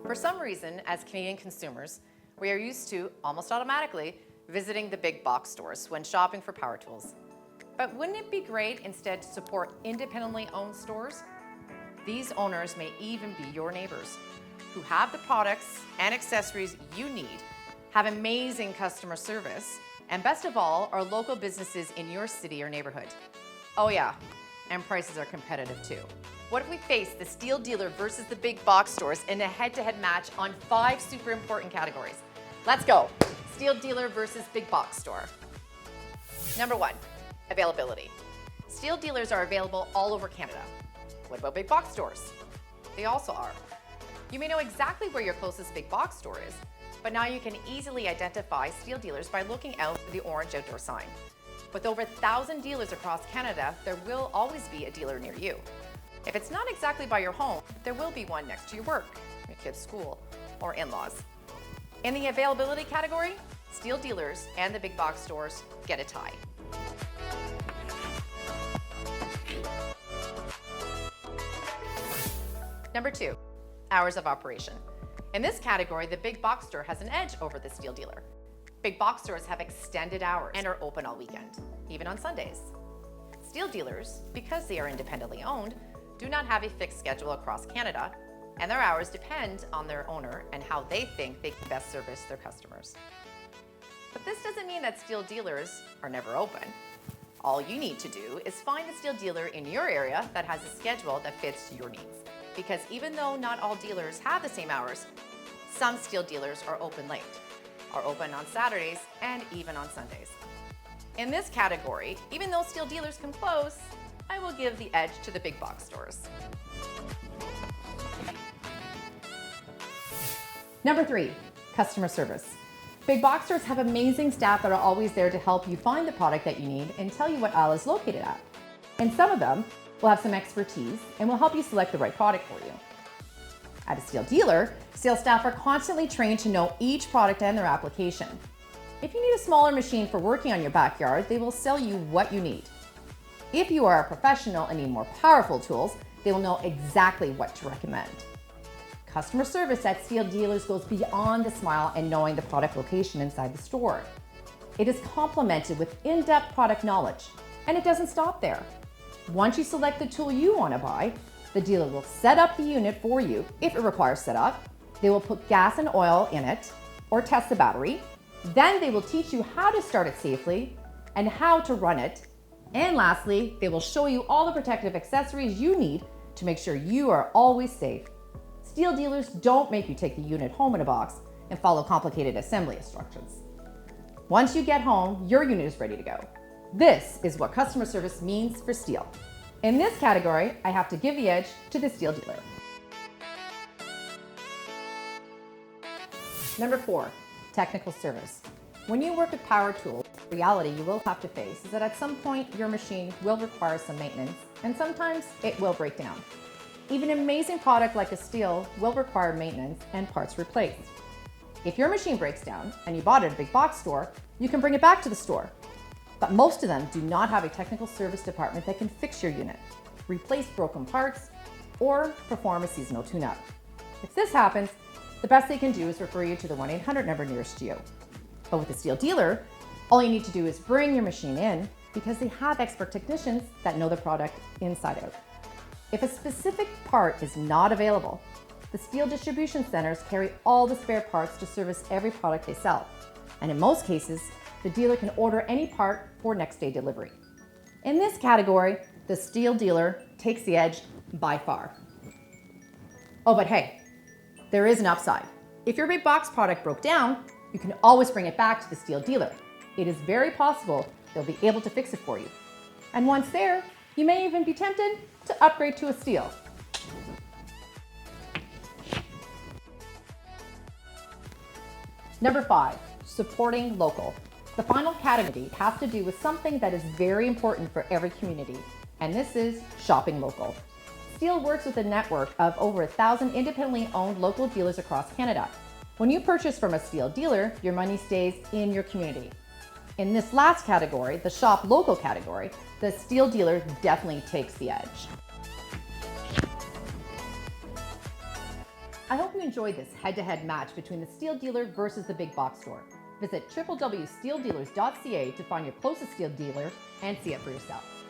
For some reason, as Canadian consumers, we are used to, almost automatically, visiting the big box stores when shopping for power tools. But wouldn't it be great instead to support independently owned stores? These owners may even be your neighbors who have the products and accessories you need, have amazing customer service, and best of all, are local businesses in your city or neighborhood. Oh yeah, and prices are competitive too. What if we face the STIHL Dealer versus the big box stores in a head-to-head match on 5 super important categories? Let's go. STIHL Dealer versus big box store. Number 1, availability. STIHL Dealers are available all over Canada. What about big box stores? They also are. You may know exactly where your closest big box store is, but now you can easily identify STIHL Dealers by looking out for the orange outdoor sign. With over 1,000 dealers across Canada, there will always be a dealer near you. If it's not exactly by your home, there will be one next to your work, your kid's school, or in-laws. In the availability category, STIHL Dealers and the big box stores get a tie. Number 2, hours of operation. In this category, the big box store has an edge over the STIHL Dealer. Big box stores have extended hours and are open all weekend, even on Sundays. STIHL Dealers, because they are independently owned, do not have a fixed schedule across Canada, and their hours depend on their owner and how they think they can best service their customers. But this doesn't mean that STIHL Dealers are never open. All you need to do is find the STIHL Dealer in your area that has a schedule that fits your needs. Because even though not all dealers have the same hours, some STIHL Dealers are open late, are open on Saturdays, and even on Sundays. In this category, even though STIHL Dealers can close, I will give the edge to the big box stores. Number 3, customer service. Big box stores have amazing staff that are always there to help you find the product that you need and tell you what aisle is located at. And some of them will have some expertise and will help you select the right product for you. At a STIHL Dealer, sales staff are constantly trained to know each product and their application. If you need a smaller machine for working on your backyard, they will sell you what you need. If you are a professional and need more powerful tools, they will know exactly what to recommend. Customer service at STIHL Dealers goes beyond the smile and knowing the product location inside the store. It is complemented with in-depth product knowledge, and it doesn't stop there. Once you select the tool you want to buy, the dealer will set up the unit for you if it requires setup. They will put gas and oil in it or test the battery. Then they will teach you how to start it safely and how to run it. And lastly, they will show you all the protective accessories you need to make sure you are always safe. STIHL Dealers don't make you take the unit home in a box and follow complicated assembly instructions. Once you get home, your unit is ready to go. This is what customer service means for STIHL. In this category, I have to give the edge to the STIHL Dealer. Number 4, technical service. When you work with power tools, the reality you will have to face is that at some point your machine will require some maintenance, and sometimes it will break down. Even an amazing product like a STIHL will require maintenance and parts replaced. If your machine breaks down and you bought it at a big box store, you can bring it back to the store. But most of them do not have a technical service department that can fix your unit, replace broken parts, or perform a seasonal tune-up. If this happens, the best they can do is refer you to the 1-800 number nearest to you. But with a STIHL Dealer, all you need to do is bring your machine in because they have expert technicians that know the product inside out. If a specific part is not available, the STIHL distribution centers carry all the spare parts to service every product they sell. And in most cases, the dealer can order any part for next day delivery. In this category, the STIHL Dealer takes the edge by far. Oh, but hey, there is an upside. If your big box product broke down, you can always bring it back to the STIHL Dealer. It is very possible they'll be able to fix it for you. And once there, you may even be tempted to upgrade to a STIHL. Number 5, supporting local. The final category has to do with something that is very important for every community, and this is shopping local. STIHL works with a network of over 1,000 independently owned local dealers across Canada. When you purchase from a STIHL dealer, your money stays in your community. In this last category, the shop local category, the STIHL Dealer definitely takes the edge. I hope you enjoyed this head-to-head match between the STIHL dealer versus the big box store. Visit www.stihldealers.ca to find your closest STIHL dealer and see it for yourself.